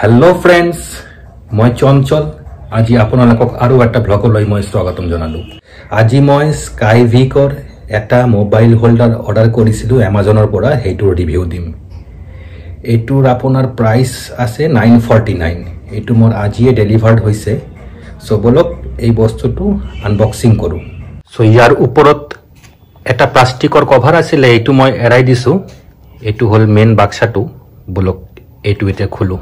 Hello friends मैं चंचल आज आपनालोকক आरो एटा ब्लगলৈ मैं स्वागतम जनालो। আজি मैं स्काईविकर एटा मोबाइल होल्डार अर्डार करिसिलु अमेजনৰ পৰা हेटुर रिव्यू दिम। एटुर आपनार प्राइस আছে 949। एटु मोर आजिए डेलिभार्ड होइसे। सो बोलक এই বস্তুটো আনবক্সিং কৰো। সো ইয়াৰ ওপৰত এটা প্লাষ্টিকৰ কভাৰ আছিল, এটু মই এৰাই দিছো। এটু হল মেইন বাক্সাটো। बोलक एटु এটা খুলো।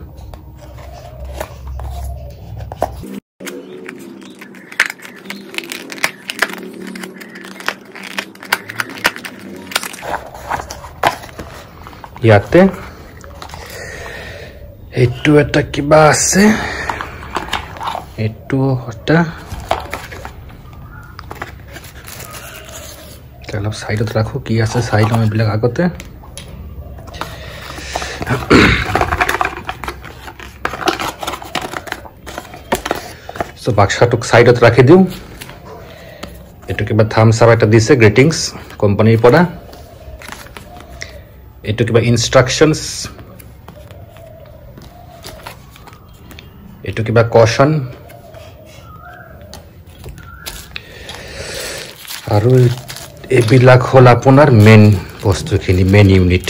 ইয়াতে এটু এটা কিবা আছে, এটু এটা অলপ সাইডত ৰাখো। কি আছে সাইড আমি বিলাক আগতে সো বাক্সাটোক সাইডত ৰাখি দিও। এটু কিবা থামস আপ এটা দিছে, গ্ৰিটিংস কোম্পানিৰ পৰা। एटु किबा इंस्ट्रक्शंस, एटु किबा कॉशन आरो एबिलाक हल आपुनार मेन बस्तुखिनि, मेन यूनिट।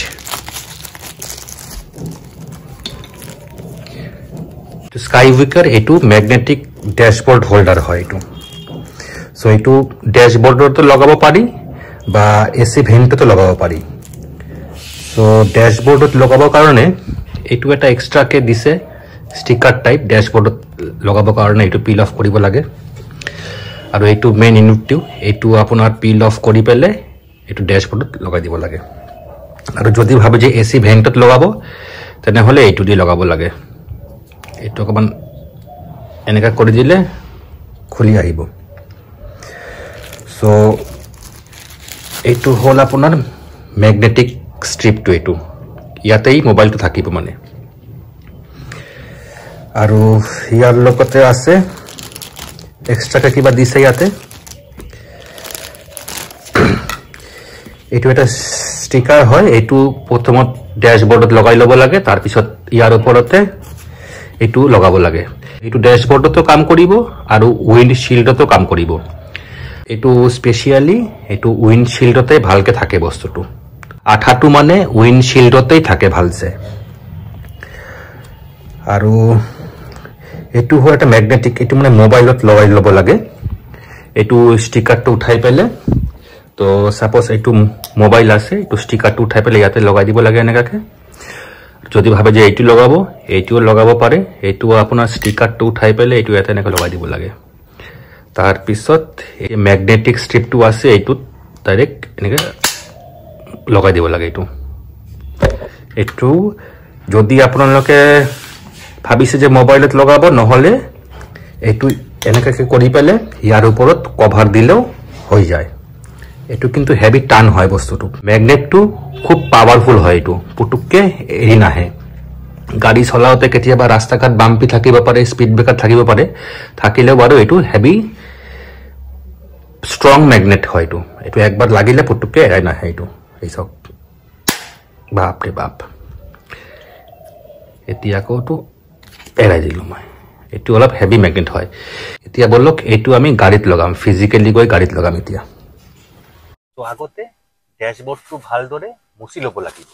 स्काईविकर एटु मैग्नेटिक डैशबोर्ड होल्डार হয় एटु। सो एटु डैशबोर्डतो लगाबो पारि बा एसी भेंटतो लगाबो पारि। सो डैशबोर्डत लगाबो कारणे एटु एटा एक्सट्रा के दिसे स्टिकार टाइप। डैशबोर्डत लगाबो कारणे एटु पिल ऑफ करिब लागे। आरो एटु मेन यूनिटटु एटु आपनार पिल ऑफ करि पेले एटु डैशबोर्डत लगाइ दिब लागे। आरो जदि भाबे जे एसी भेंटत लगाबो तेने हले एटु दि लगाबो लागे। एटु कमान एनेका करि दिले खुली आइबो। सो एटु हल आपनार मैग्नेटिक स्ट्रिप टू एटू यातेई मोबाइल तो থাকিব মানে। আৰু ইয়াৰ লগতে আছে এক্সট্ৰা কে কিবা দিছে ইয়াতে। এটু এটা স্টিকাৰ হয়। এটু প্ৰথমত ড্যাশবোৰ্ডত লগাই লব লাগে, তাৰ পিছত ইয়াৰ ওপৰতে এটু লগাব লাগে। এটু ড্যাশবোৰ্ডতো কাম কৰিব আৰু উইন্ডশিল্ডতো কাম কৰিব। এটু স্পেশালি এটু উইন্ডশিল্ডতে ভালকে থাকে বস্তুটো। আঠাটো মানে উইন্ডশিল্ডতেই থাকে ভালছে। আৰু এটু হয় এটা ম্যাগনেটিক, এটু মানে মোবাইলত লগাই লব লাগে। এটু স্টিকারটো উঠাই পেলে, তো সাপোজ এটু মোবাইল আছে, এটু স্টিকারটো উঠাই পেলে ইয়াতে লগাই দিব লাগে এনেকাকে। যদি ভাবে যে এইটো লগাবো, এইটোও লগাব পাৰে। এইটো আপোনাৰ স্টিকাৰটো উঠাই পেলে এইটো ইয়াতে এনেকে লগাই দিব লাগে। তাৰ পিছত এই ম্যাগনেটিক স্ট্রিপটো আছে, এইটো ডাইরেক্ট এনেকে লগাই দিব লাগে। এটু যদি আপোনালোকে ভাবিছে যে মোবাইলত লগাব, নহলে এটু এনেকাকে কৰি পেলে ইয়াৰ ওপৰত কভাৰ দিলেও হৈ যায়। এটু কিন্তু হেভি টান হয় বস্তুটো। ম্যাগনেটটো খুব পাৱাৰফুল হয়। এটু পুটুককে এৰি নাহে। গাড়ী চলাওতে কেতিয়াবা ৰাস্তাঘাট বাম্পি থাকিব পাৰে, স্পিড ব্ৰেকাৰ থাকিব পাৰে, থাকিলেও বাৰু এটু হেভি স্ট্ৰং ম্যাগনেট হয়। এটু একবাৰ লাগিলে পুটুককে এৰাই নাহে। এটু এই সব বাপ ৰে বাপ। এতিয়া আকৌটো এৰাই দিলো মই। এটু অলপ হেভি ম্যাগনেট হয়। এতিয়া বলক এটু আমি গাড়ীত লগাম, ফিজিক্যালি গৈ গাড়ীত লগাম এতিয়া। তো আগতে ড্যাশবোর্ডটো ভালদৰে মুছি লব লাগিব।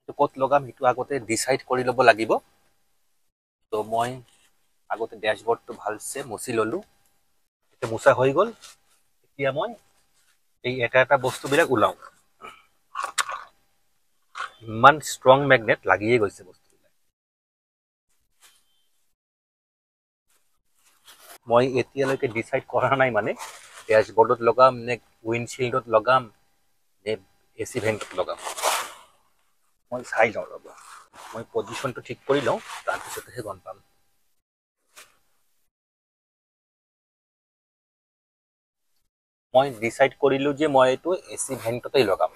তো কত লগাম এটু আগতে ডিসাইড কৰি লব লাগিব। তো মই আগতে ড্যাশবোর্ডটো ভালছে মুছি ললো। এটা মুছা হৈ গল। এতিয়া মই এই এটা বস্তুবিলাক উলাও। ইমান স্ট্রং ম্যাগনেট লাগিয়ে গৈছে বস্তুবিলাক। মই এতিয়ালৈকে ডিসাইড কৰা নাই মানে ড্যাশবোর্ডত লগাম নে উইন্ডশিল্ডত লগাম নে এসি ভেন্টত লগাম। মই চাই লওঁ ৰ'ব। মই পজিশনটো ঠিক কৰি লওঁ, তাৰপিছতহে গম পাম। মই ডিসাইড কৰিলো যে মই এইটো এসি ভেন্টতেই লগাম।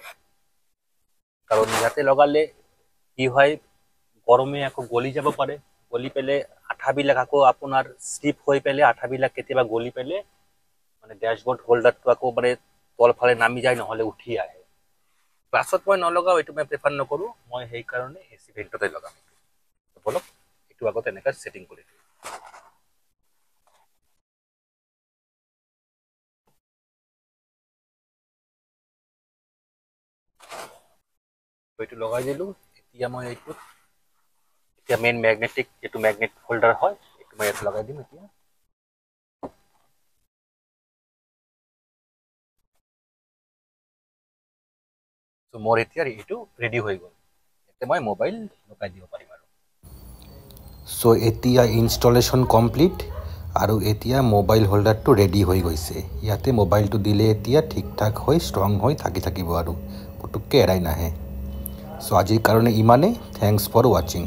কাৰণ ইয়াতে লগালে কি হয়, গৰমে আকৌ গলি যাব পাৰে। গলি পেলে আঠাবিলাক আকৌ আপোনাৰ স্লিপ হৈ পেলে আঠাবিলাক কেতিয়াবা গলি পেলে মানে ড্যাশবোর্ড হোল্ডারটো আকৌ মানে তলফালে নামি যায়, নহলে উঠি আহে। ক্লাছত মই নলগাওঁ, এইটো মই প্ৰিফাৰ নকৰোঁ, মই সেইকাৰণে AC ভেণ্টতে লগাম। বলক এইটো আগত এনেকৈ ছেটিং কৰি দিওঁ। এইটো লগাই দিলোঁ। এতিয়া মই এতিয়া মেইন মেগনেটিক যিটো মেগনেট হোল্ডাৰ হয় এইটো মই ইয়াত লগাই দিম। এতিয়া মোৰ এতিয়া এইটো ৰেডি হৈ গ'ল। এতিয়া মই মোবাইল লগাই দিব পাৰিম আৰু। এতিয়া ইনষ্টলেশ্যন কমপ্লিট আৰু এতিয়া মোবাইল হোল্ডাৰটো ৰেডি হৈ গৈছে। ইয়াতে মোবাইলটো দিলে এতিয়া ঠিক ঠাক হৈ ষ্ট্ৰং হৈ থাকিব আৰু পুতুককৈ এৰাই নাহে। আজিৰ কাৰণে ইমানেই। থেংকছ ফৰ ৱাচিং।